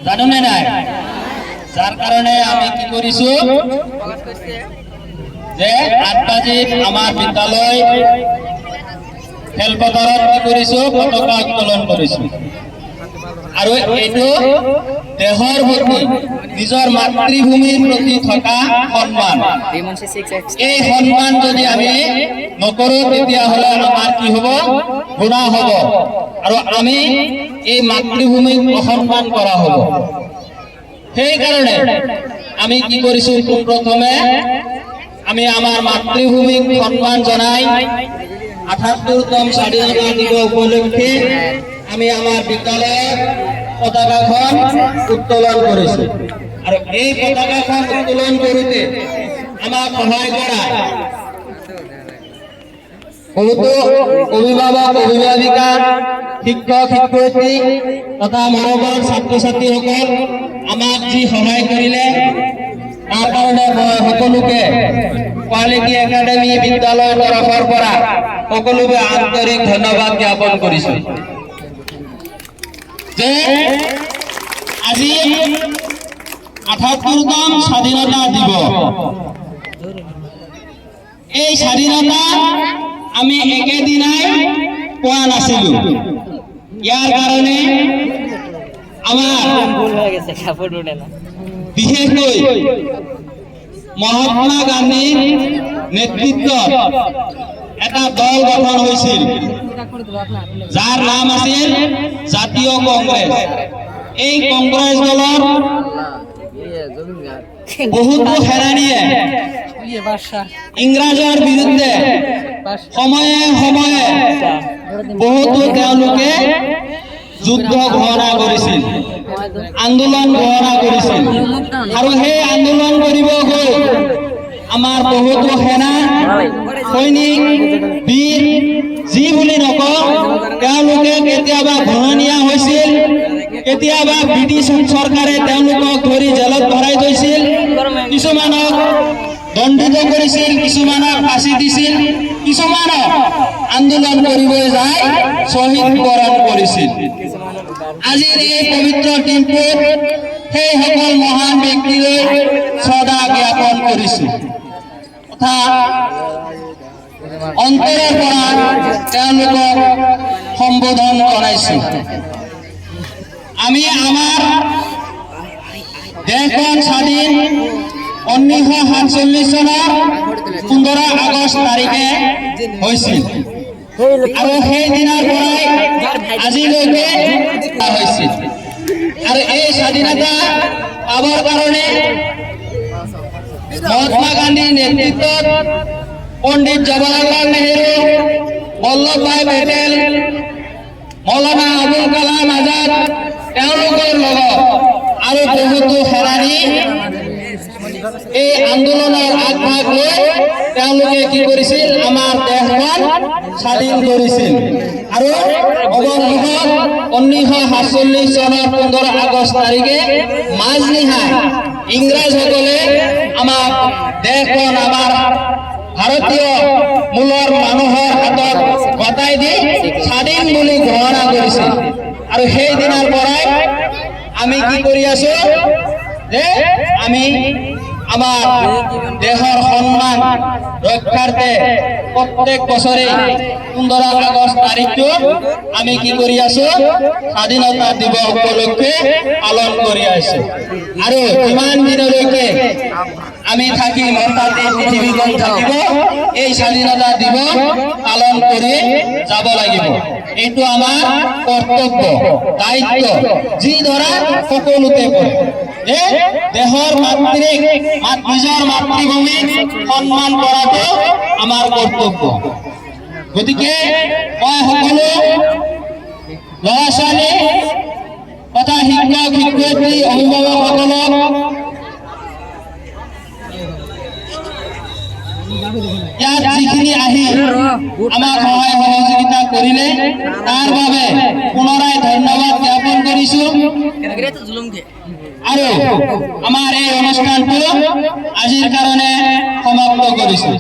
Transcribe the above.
জানোনে নাই? যাৰ কাৰণে আমি কি কৰিছো যে 8 বাজিত আমাৰ বিদ্যালয় খেলপথাৰত কি কৰিছো পতাকা উত্তোলন কৰিছো আৰু এইটো দেহৰ প্ৰতি নিজৰ মাতৃভূমিৰ প্ৰতি থকা সন্মান এই সন্মান যদি আমি নকৰো তেতিয়াহ'লে আমাৰ কি হ'ব গুনাহ হ'ব আৰু আমি এই মাতৃভূমিক অসন্মান কৰা হ'ব সেইকাৰণে আমি কি কৰিছো প্ৰথমে আমি আমাৰ মাতৃভূমিক সন্মান জনাই ৭৮তম স্বাধীনতা দিৱস উপলক্ষে আমি আমাৰ বিদ্যালয়ত পতাকাখন উত্তোলন কৰিছো আৰু এই পতাকাখন উত্তোলন কৰোঁতে আমাক সহায় কৰা বহুতো অভিভাৱক অভিভাৱিকা শিক্ষক শিক্ষয়িত্ৰী তথা মৰমৰ ছাত্ৰ ছাত্ৰীসকল আমাক যি সহায় কৰিলে তাৰ কাৰণে মই সকলোকে কোৱালিটি একাডেমী বিদ্যালয়ৰ তৰফৰ পৰা সকলোকে আন্তৰিক ধন্যবাদ জ্ঞাপন কৰিছো যে আজি ৭৮তম স্বাধীনতা দিৱস এই স্বাধীনতা আমি একেদিনাই পোৱা নাছিলো ইয়াৰ কাৰণে আমাৰ বিশেষকৈ মহাত্মা গান্ধীৰ নেতৃত্বত এটা দল গঠন হৈছিল যাৰ নাম আছিল জাতীয় কংগ্ৰেছ এই কংগ্ৰেছ দলৰ বহুতো সেনানীয়ে ইংৰাজৰ বিৰুদ্ধে সময়ে সময়ে বহুতো তেওঁলোকে যুদ্ধ ঘোষণা কৰিছিল আন্দোলন ঘোষণা কৰিছিল আৰু সেই আন্দোলন কৰিব গৈ আমাৰ বহুতো সেনা সৈনিক বীৰ যি বুলি নকওঁ তেওঁলোকে কেতিয়াবা ঘূৰণীয়া হৈছিল কেতিয়াবা ব্ৰিটিছ চৰকাৰে তেওঁলোকক ধৰি জেলত ভৰাই থৈছিল কিছুমানক দণ্ডিত কৰিছিল কিছুমানক ফাঁচি দিছিল কিছুমানক আন্দোলন কৰিবলৈ যায় শ্বহীদকৰণ কৰিছিল আজিৰ এই পবিত্ৰ দিনটোত সেইসকল মহান ব্যক্তিলৈ শ্ৰদ্ধা জ্ঞাপন কৰিছো তথা অন্তৰৰ পৰা তেওঁলোকক সম্বোধন জনাইছো আমি আমাৰ দেশখন স্বাধীন 1947 চনৰ 15 আগষ্ট তাৰিখে হৈছিল আৰু সেই দিনৰ পৰাই আজিলৈকে হৈছিল আৰু এই স্বাধীনতা পাবৰ কাৰণে মহাত্মা গান্ধীৰ নেতৃত্বত পণ্ডিত জৱাহৰলাল নেহৰু বল্লভভাই পেটেল মৌলানা আবুল কালাম আজাদ তেওঁলোকৰ লগত আৰু বহুতো সেনানী এই আন্দোলনৰ আগভাগ লৈ তেওঁলোকে কি কৰিছিল আমাৰ দেশখন স্বাধীন কৰিছিল আৰু অৱশেষত 1947 চনৰ 15 আগষ্ট তাৰিখে মাজনিশা ইংৰাজসকলে আমাক দেশখন আমাৰ ভাৰতীয় মূলৰ মানুহৰ হাতত গতাই দি স্বাধীন বুলি ঘোষণা কৰিছিল আৰু সেই দিনৰ পৰাই আমি কি কৰি আছো যে আমি আমার দেহর সম্মান রক্ষার্থে প্রত্যেক বছরে 15 আগস্ট তারিখটো আমি কি করি আছো স্বাধীনতা দিবস উপলক্ষে পালন করি আছো আর কিমান দিনলৈকে আমি থাকিম অর্থাৎ এই পৃথিবীখন থাকিব এই স্বাধীনতা দিবস পালন করে যাব লাগিব এইটো আমার কর্তব্য দায়িত্ব যি ধরা সকলোতে পড়ে দেহর মাতৃক নিজৰ মাতৃভূমিক সম্মান কৰাটো আমাৰ কৰ্তব্য গতিকে মই সকলো ল'ৰা ছোৱালী তথা শিক্ষক শিক্ষয়িত্ৰী অভিভাৱকসকলক ইয়াত যিখিনি আহি আমাক সহায় সহযোগিতা কৰিলে তাৰ বাবে পুনৰাই ধন্যবাদ জ্ঞাপন কৰিছো আৰু আমাৰ এই অনুষ্ঠানটো আজিৰ কাৰণে সমাপ্ত কৰিছো।